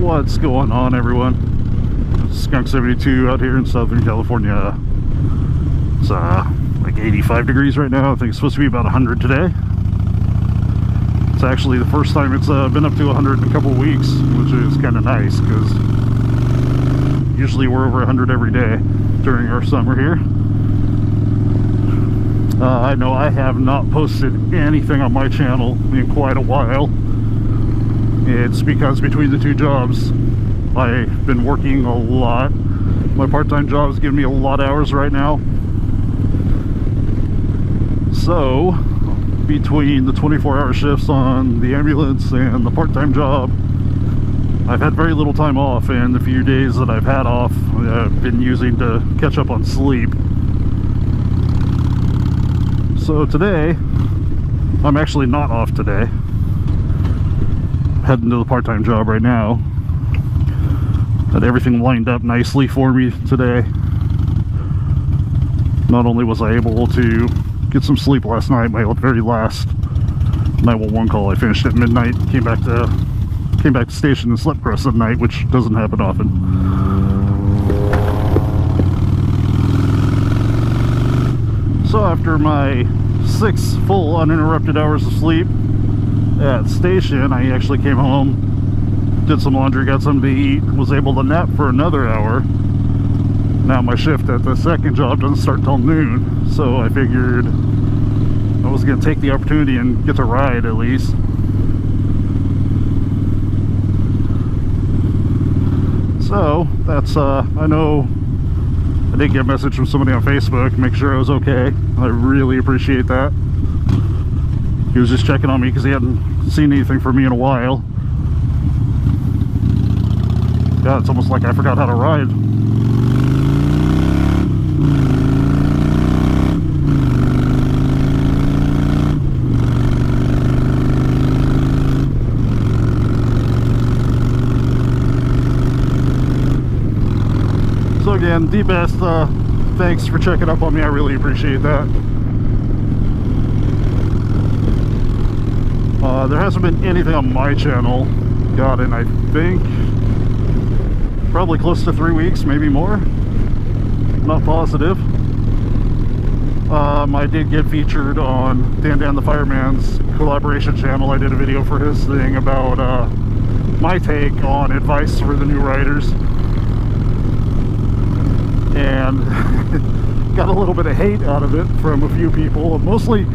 What's going on, everyone? Skunk72 out here in Southern California. It's like 85 degrees right now. I think it's supposed to be about 100 today. It's actually the first time it's been up to 100 in a couple of weeks, which is kind of nice because usually we're over 100 every day during our summer here. I know I have not posted anything on my channel in quite a while. It's because between the two jobs, I've been working a lot. My part-time job is giving me a lot of hours right now. So, between the 24-hour shifts on the ambulance and the part-time job, I've had very little time off, and the few days that I've had off, I've been using to catch up on sleep. So today, I'm actually not off today. Heading to the part-time job right now. Had everything lined up nicely for me today. Not only was I able to get some sleep last night, my very last 911 call I finished at midnight, came back to station and slept the rest of the night, which doesn't happen often. So after my 6 full uninterrupted hours of sleep at station, I actually came home, did some laundry, got something to eat, was able to nap for another hour. Now my shift at the second job doesn't start till noon, so I figured I was going to take the opportunity and get to ride at least. So that's I know I did get a message from somebody on Facebook, make sure I was okay. I really appreciate that. He was just checking on me because he hadn't seen anything from me in a while. God, it's almost like I forgot how to ride. So again, Dbest, thanks for checking up on me. I really appreciate that. There hasn't been anything on my channel, God, and I think probably close to 3 weeks, maybe more. Not positive. I did get featured on DanDantheFireman's collaboration channel. I did a video for his thing about my take on advice for the new riders. And got a little bit of hate out of it from a few people. Mostly,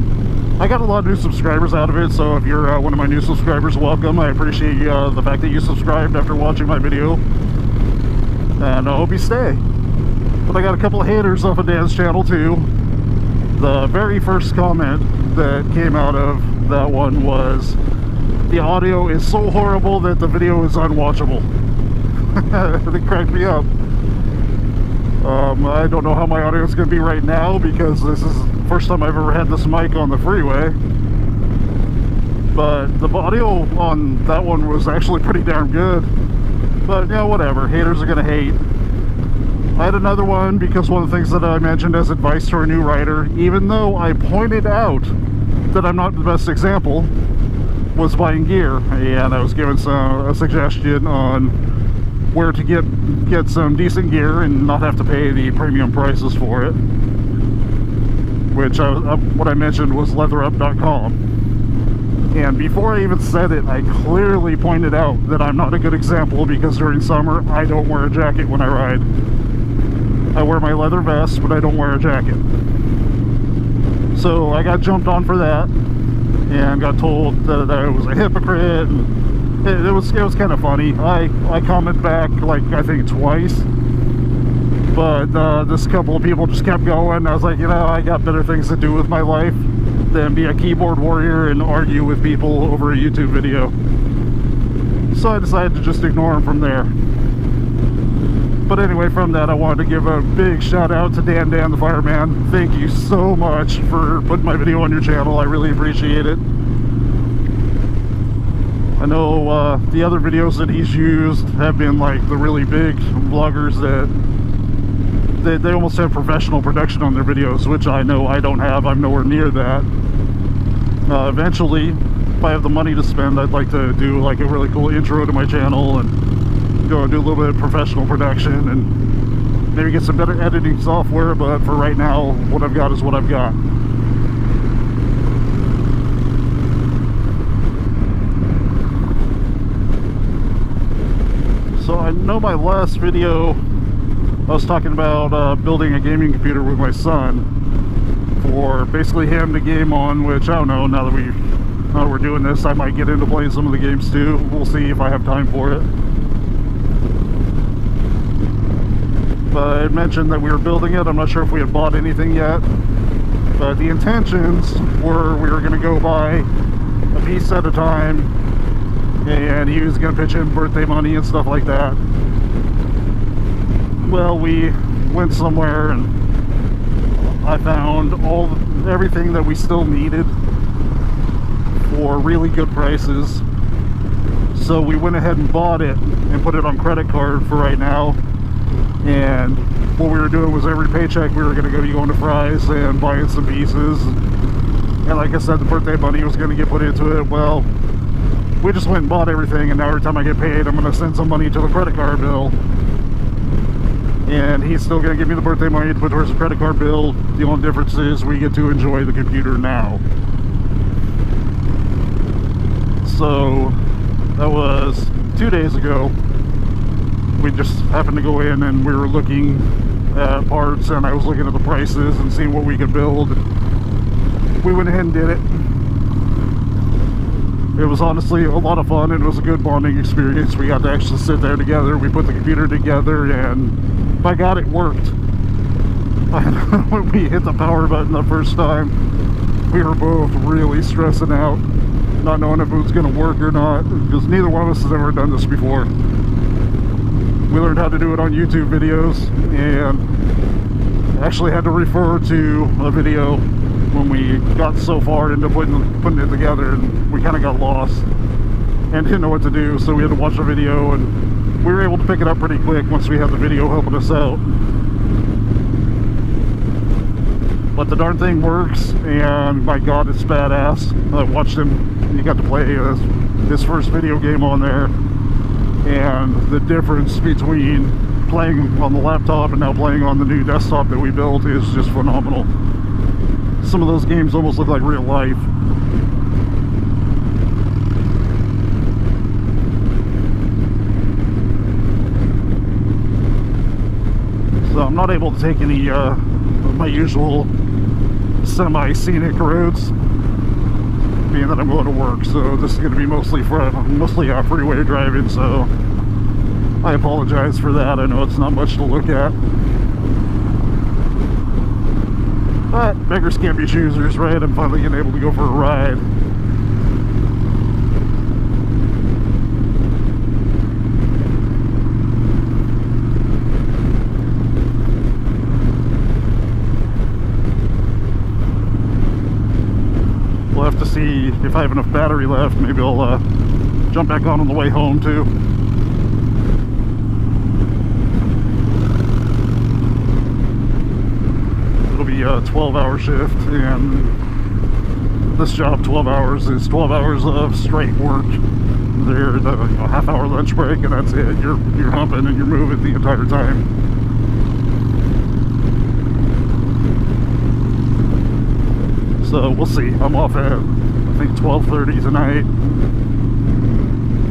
I got a lot of new subscribers out of it, so if you're one of my new subscribers, welcome. I appreciate the fact that you subscribed after watching my video, and I hope you stay. But I got a couple of haters off of Dan's channel too. The very first comment that came out of that one was, the audio is so horrible that the video is unwatchable. They cracked me up. I don't know how my audio is going to be right now because this is the first time I've ever had this mic on the freeway. But the audio on that one was actually pretty darn good. But, you know, whatever. Haters are going to hate. I had another one because one of the things that I mentioned as advice to a new rider, even though I pointed out that I'm not the best example, was buying gear. And I was given a suggestion on where to get some decent gear and not have to pay the premium prices for it, which what I mentioned was leatherup.com. And before I even said it, I clearly pointed out that I'm not a good example because during summer I don't wear a jacket when I ride. I wear my leather vest, but I don't wear a jacket. So I got jumped on for that and got told that I was a hypocrite. And it was kind of funny. I commented back like I think twice, but this couple of people just kept going. I was like, you know, I got better things to do with my life than be a keyboard warrior and argue with people over a YouTube video. So I decided to just ignore them from there. But anyway, from that I wanted to give a big shout out to DanDantheFireman. Thank you so much for putting my video on your channel. I really appreciate it. I know the other videos that he's used have been like the really big vloggers that they almost have professional production on their videos, which I know I don't have. I'm nowhere near that. Eventually, if I have the money to spend, I'd like to do like a really cool intro to my channel and go and do a little bit of professional production and maybe get some better editing software, but for right now, what I've got is what I've got. So I know my last video, I was talking about building a gaming computer with my son for basically him to game on, which I don't know, now that we're doing this, I might get into playing some of the games too. We'll see if I have time for it. But I mentioned that we were building it. I'm not sure if we had bought anything yet, but the intentions were we were going to go buy a piece at a time, and he was going to pitch in birthday money and stuff like that. Well, we went somewhere and I found everything that we still needed for really good prices. So we went ahead and bought it and put it on credit card for right now. And what we were doing was every paycheck we were going to be going to Fry's and buying some pieces. And like I said, the birthday money was going to get put into it. Well, we just went and bought everything, and now every time I get paid, I'm going to send some money to the credit card bill. And he's still going to give me the birthday money to put towards the credit card bill. The only difference is we get to enjoy the computer now. So that was 2 days ago. We just happened to go in and we were looking at parts, and I was looking at the prices and seeing what we could build. We went ahead and did it. It was honestly a lot of fun, and it was a good bonding experience. We got to actually sit there together. We put the computer together, and by God, it worked. When we hit the power button the first time, we were both really stressing out, not knowing if it was going to work or not, because neither one of us has ever done this before. We learned how to do it on YouTube videos, and actually had to refer to a video when we got so far into putting it together, and we kind of got lost and didn't know what to do, so we had to watch a video, and we were able to pick it up pretty quick once we had the video helping us out. But the darn thing works, and my God, it's badass. I watched him, he got to play his first video game on there, and the difference between playing on the laptop and now playing on the new desktop that we built is just phenomenal. Some of those games almost look like real life. So I'm not able to take any of my usual semi-scenic roads, being that I'm going to work, so this is going to be mostly freeway driving, so I apologize for that. I know it's not much to look at, but beggars can't be choosers, right? I'm finally getting able to go for a ride. We'll have to see if I have enough battery left. Maybe I'll jump back on the way home too. It'll be a 12-hour shift, and this job, 12 hours, is 12 hours of straight work. There's a half-hour lunch break, and that's it. You're humping and you're moving the entire time. So we'll see. I'm off at, I think, 12:30 tonight.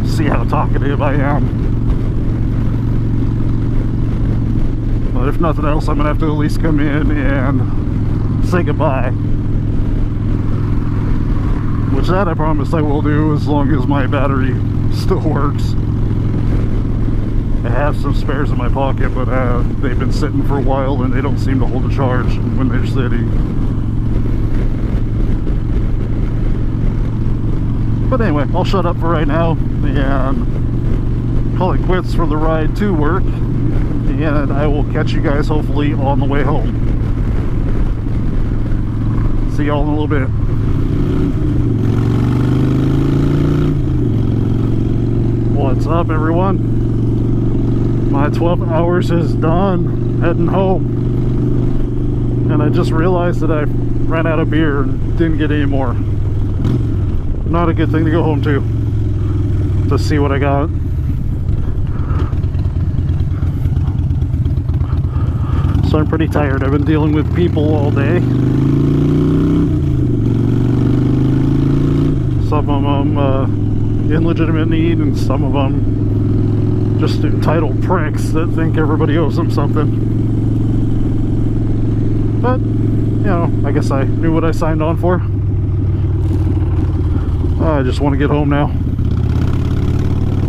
See how talkative I am. But if nothing else, I'm gonna have to at least come in and say goodbye. Which that I promise I will do, as long as my battery still works. I have some spares in my pocket, but they've been sitting for a while and they don't seem to hold a charge when they're sitting. But anyway, I'll shut up for right now and call it quits for the ride to work, and I will catch you guys hopefully on the way home. See y'all in a little bit. What's up, everyone? My 12 hours is done, heading home, and I just realized that I ran out of beer and didn't get any more. Not a good thing to go home to see what I got. So I'm pretty tired. I've been dealing with people all day. Some of them in legitimate need, and some of them just entitled pricks that think everybody owes them something. But, you know, I guess I knew what I signed on for. I just want to get home now.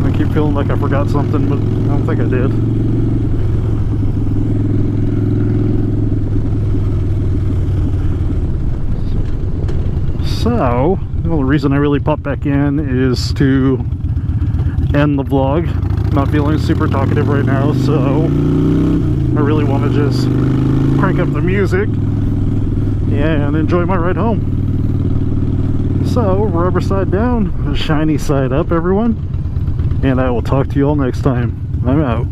I keep feeling like I forgot something, but I don't think I did. So, well, the reason I really popped back in is to end the vlog. Not feeling super talkative right now, so I really want to just crank up the music and enjoy my ride home. So, rubber side down, shiny side up, everyone. And I will talk to you all next time. I'm out.